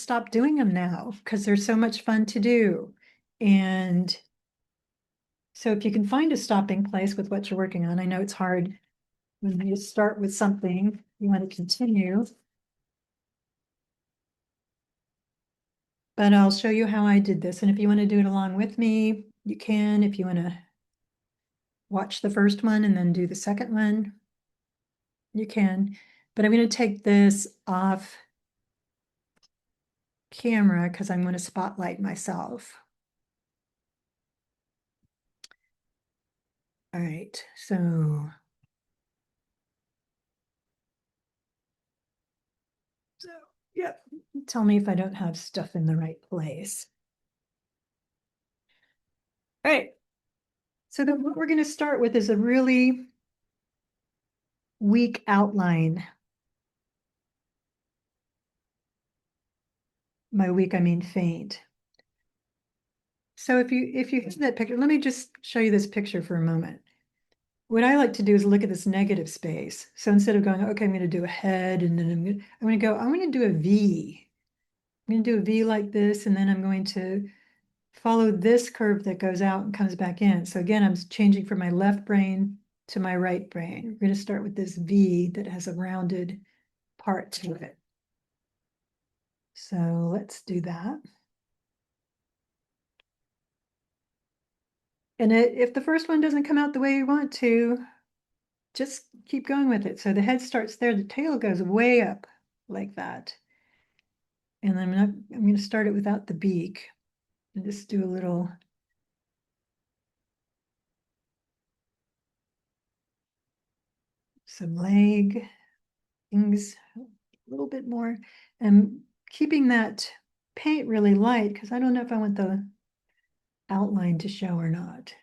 stop doing them now because they're so much fun to do. And so if you can find a stopping place with what you're working on, I know it's hard when you start with something, you want to continue. But I'll show you how I did this. And if you want to do it along with me, you can. If you want to watch the first one and then do the second one, you can. But I'm going to take this off camera because I'm going to spotlight myself. All right, so yeah, tell me if I don't have stuff in the right place. All right, so then what we're going to start with is a really weak outline. By weak, I mean faint. So if you have that picture, let me just show you this picture for a moment. What I like to do is look at this negative space. So instead of going, okay, I'm going to do a head and then I'm going to do a V. I'm going to do a V like this, and then I'm going to follow this curve that goes out and comes back in. So again, I'm changing from my left brain to my right brain. We're going to start with this V that has a rounded part to it. So let's do that. And if the first one doesn't come out the way you want to, just keep going with it. So the head starts there, the tail goes way up like that. And I'm going to start it without the beak and just do a little some leg things, a little bit more, and keeping that paint really light because I don't know if I want the outline to show or not.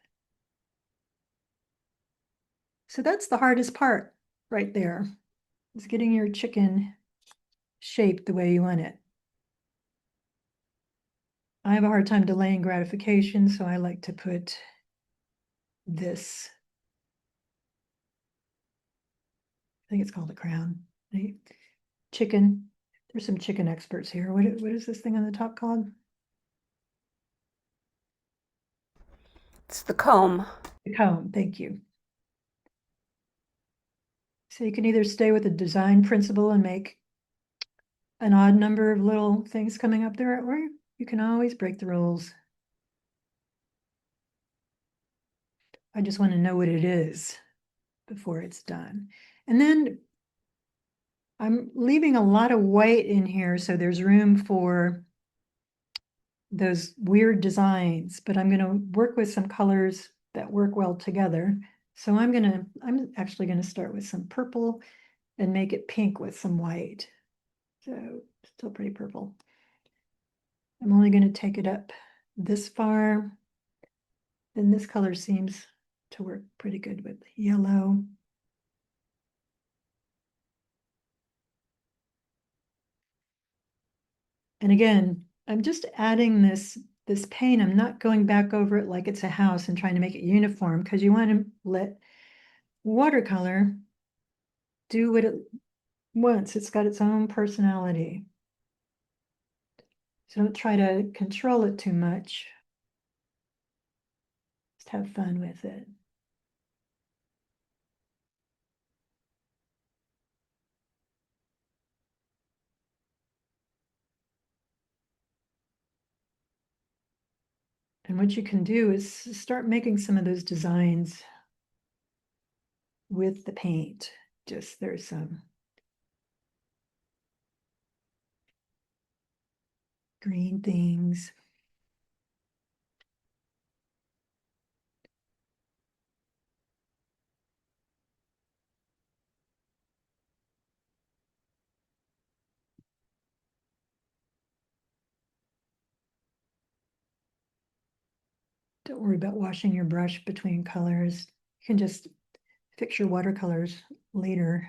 So that's the hardest part right there, is getting your chicken shaped the way you want it. I have a hard time delaying gratification, so I like to put this, I think it's called a crown, right? Chicken. There's some chicken experts here. What is this thing on the top called? It's the comb. The comb, thank you. So you can either stay with the design principle and make an odd number of little things coming up there, or you can always break the rules. I just want to know what it is before it's done. And then I'm leaving a lot of white in here, so there's room for those weird designs, but I'm going to work with some colors that work well together. So I'm actually going to start with some purple and make it pink with some white. So still pretty purple. I'm only going to take it up this far. Then this color seems to work pretty good with yellow. And again, I'm just adding this paint. I'm not going back over it like it's a house and trying to make it uniform, because you want to let watercolor do what it wants. It's got its own personality. So don't try to control it too much. Just have fun with it. And what you can do is start making some of those designs with the paint. Just there's some green things. Don't worry about washing your brush between colors. You can just fix your watercolors later.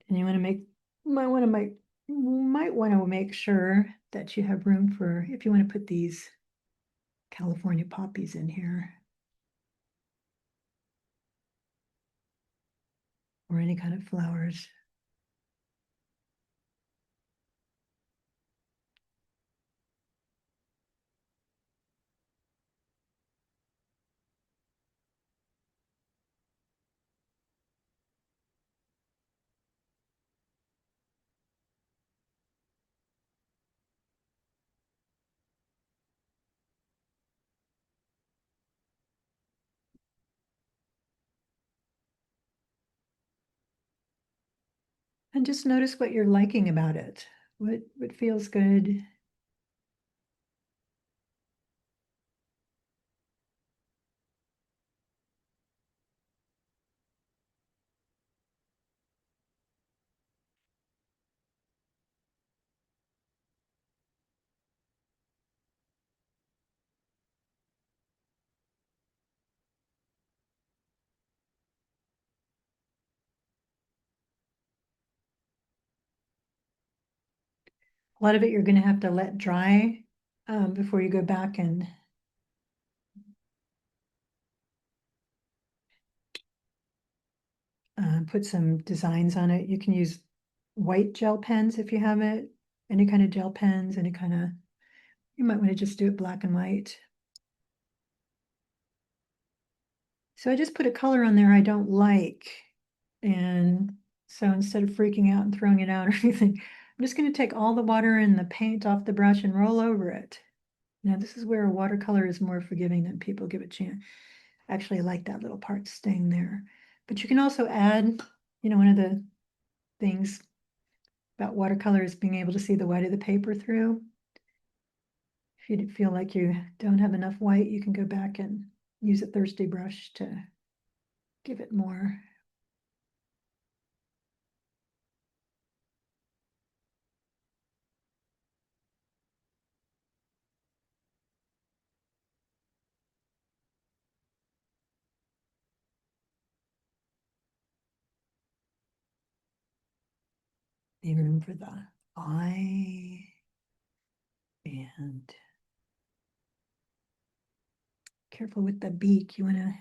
And you want to make might want to make sure that you have room for, if you want to put these California poppies in here. Or any kind of flowers. And just notice what you're liking about it. What feels good. A lot of it you're going to have to let dry before you go back and put some designs on it. You can use white gel pens if you have it, any kind of gel pens, any kind of, you might want to just do it black and white. So I just put a color on there I don't like. And so instead of freaking out and throwing it out or anything, I'm just going to take all the water and the paint off the brush and roll over it. Now this is where a watercolor is more forgiving than people give it chance. Actually, I like that little part staying there. But you can also add, one of the things about watercolor is being able to see the white of the paper through. If you feel like you don't have enough white, you can go back and use a thirsty brush to give it more. Leave room for the eye and careful with the beak. You want to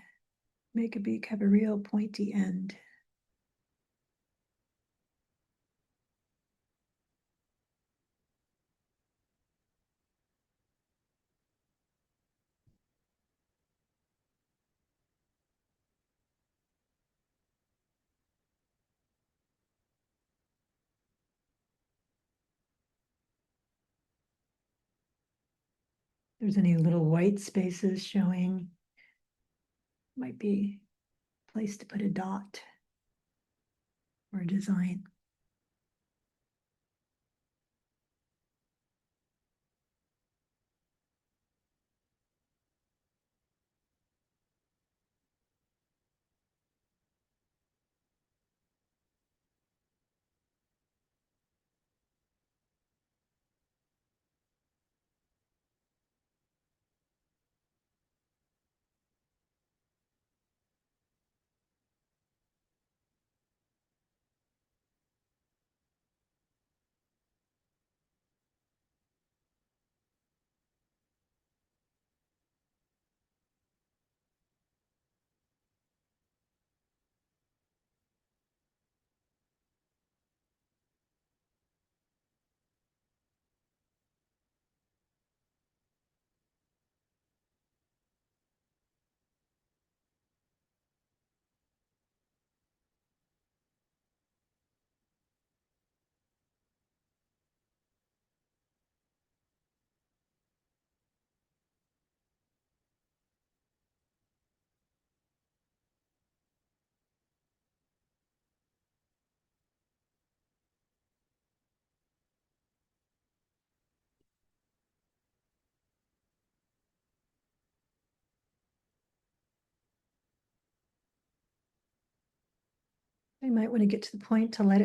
make a beak have a real pointy end. There's any little white spaces showing, might be a place to put a dot or a design. You might want to get to the point to let it